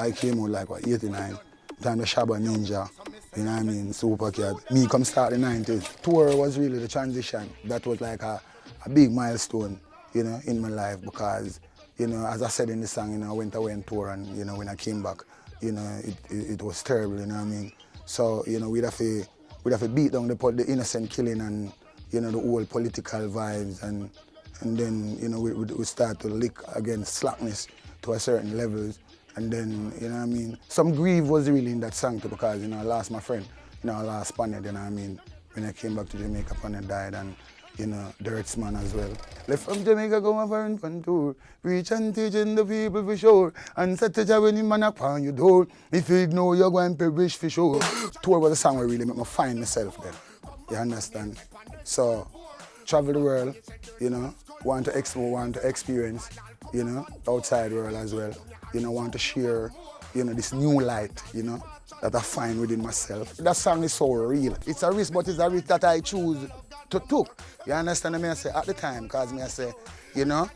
I came out like, what, 89. Time the Shabba Ninja, you know what I mean, Super Cat. Me come start the 90s. Tour was really the transition. That was like a big milestone, you know, in my life because, you know, as I said in the song, you know, I went away on tour and, you know, when I came back, you know, it was terrible, you know what I mean? So, you know, we'd have to beat down the innocent killing and, you know, the whole political vibes and then, you know, we start to lick against slackness to a certain levels. And then, you know what I mean, some grief was really in that song too because, you know, I lost my friend, you know, I lost Spaniard, you know what I mean? When I came back to Jamaica, Spaniard died and, you know, Dirt's man as well. Left from Jamaica, go on foreign fun tour, preach and teaching the people for sure, and set the job when you man upon your door, if you ignore, you're going to perish for sure. Tour was a song that really made me find myself then, you understand? So, travel the world, you know, want to explore, want to experience, you know, outside the world as well. You know, want to share, you know, this new light, you know, that I find within myself. That song is so real. It's a risk, but it's a risk that I choose to take. You understand what I say at the time? Because I say, you know,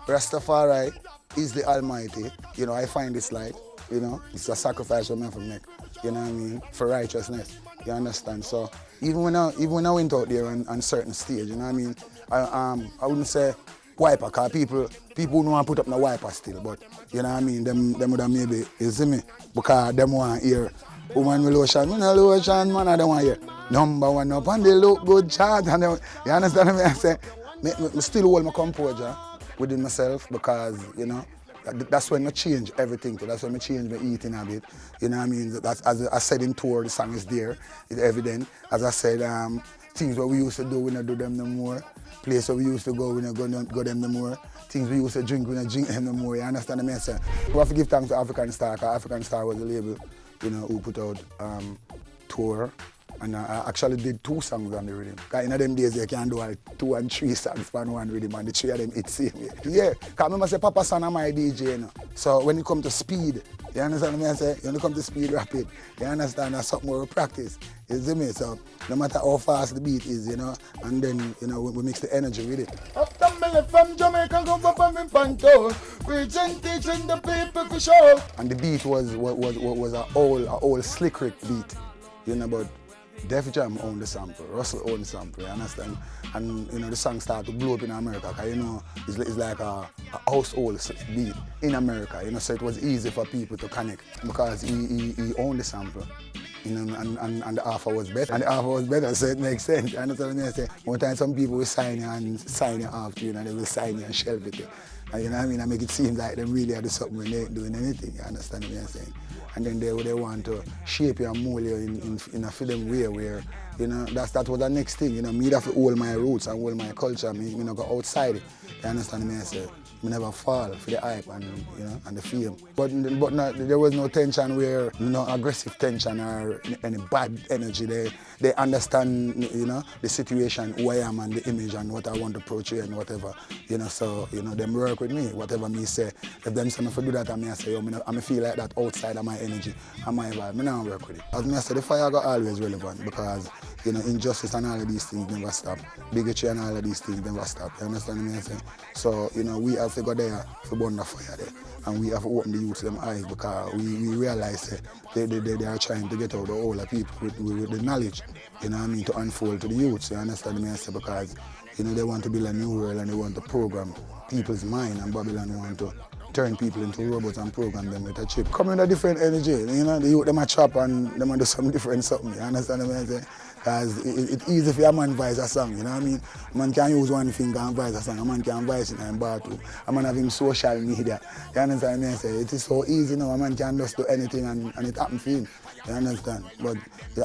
Rastafari is the Almighty. You know, I find this light, you know, it's a sacrifice for me to make, you know what I mean, for righteousness. You understand? So even when I went out there on certain stage, you know what I mean, I wouldn't say wiper, because people don't want to put up no wiper still, but you know what I mean, them would have maybe, you see me, because them want to hear, woman with lotion, me no lotion, man, I don't want to hear. Number one up on the look good chart, and them, you understand what I say? Me still hold my composure within myself because, you know, that's when I change everything. That's when I change my eating habit. You know what I mean? That's, as I said in tour, the song is there, it's evident. As I said, things what we used to do, we don't do them no more. Place where we used to go, we don't go them no more. Things we used to drink, we don't drink them no more. You understand what I mean? We have to give thanks to African Star, because African Star was the label, you know, who put out tour. And I actually did 2 songs on the rhythm. Because in them days, you can do like 2 and 3 songs on one rhythm, and the 3 of them hit same way. Yeah, because I remember say Papa Son are my DJ, you know. So when it comes to speed, you understand what I say? When it comes to speed rapid, you understand that's something more practice. You see me? So no matter how fast the beat is, you know, and then, you know, we mix the energy with it. After me left from Jamaica, go from in Panto, preaching, teaching the people for sure. And the beat was a whole slick Rick beat, you know, but Def Jam owned the sample, Russell owned the sample, you understand? And, you know, the song started to blow up in America, because, you know, it's like a household beat in America, you know, so it was easy for people to connect, because he owned the sample, you know, and the offer was better. And the offer was better, so it makes sense, you understand what I say? One time some people will sign you and sign you after you, and they will sign you and shelve it. And, you know what I mean? I make it seem like they really are doing something when they ain't doing anything, you understand what I'm saying? And then they want to shape you and mold you in a film way where, you know, that was the next thing. You know, me have to hold my roots and hold my culture. Me not go outside it. You understand me? I say, me never fall for the hype and, you know, and the fame. But there was no tension where, no aggressive tension or any bad energy. They understand, you know, the situation, who I am and the image and what I want to portray and whatever. You know, so, you know, them work with me. Whatever me say, if them say me for do that, I say, yo, I feel like that outside of my energy and my vibe. Me not work with it. As me I say, the fire got always relevant because, you know, injustice and all of these things never stop. Bigotry and all of these things never stop. You understand what I'm saying? So, you know, we have to go there to burn the fire there. And we have to open the youth them eyes because we realize that they are trying to get out the older people with the knowledge, you know what I mean, to unfold to the youths. You understand what I say? Because, you know, they want to build a new world and they want to program people's mind, and Babylon want to turn people into robots and program them with a chip. Come with a different energy, you know, the youth them a chop and them a do some different something, you understand what I say? Because it's easy for a man voice a song, you know what I mean? A man can use one finger and voice a song, a man can voice it and bar too. A man have him social media, you understand what I say? It is so easy now, a man can just do anything and it happens for him, you understand? But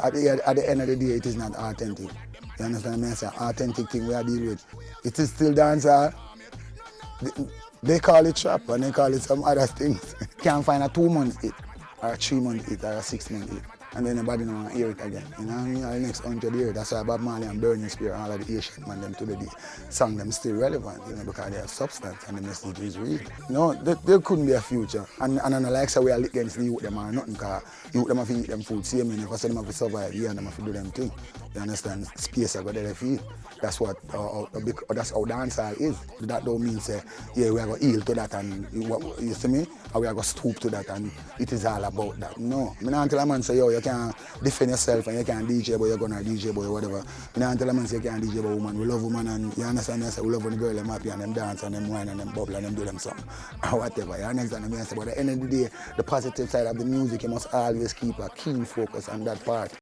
at the end of the day, it is not authentic. You understand what I say? Authentic thing we are dealing with. It is still dancehall. They call it trap and they call it some other things. Can't find a 2-month hit, or a 3-month hit, or a 6-month hit. And then nobody don't want to hear it again. You know what I mean? The next 100 years, that's why Bob Marley and Burning Spear and all of the Asian man them to the song them still relevant, you know, because they have substance and the message is real. No, there couldn't be a future. And I don't like say we are against the youth them or nothing, because youth them have to eat them food, same if I say them have to survive, yeah, them have to do them thing. You understand? Space I got there for it. That's what, that's how dancehall is. That don't mean say, yeah, we are going to yield to that and, you see me? Or we are going to stoop to that and it is all about that. No. I don't tell a man say, yo, you can't defend yourself and you can't DJ boy, you're going to DJ boy or whatever. I don't tell a man say you can't DJ boy woman. We love woman and, you understand me? I say we love when the girl them happy and them dance and them wine and them bubble and them do them something. Or whatever. You understand me? I say, but at the end of the day, the positive side of the music, you must always keep a keen focus on that part.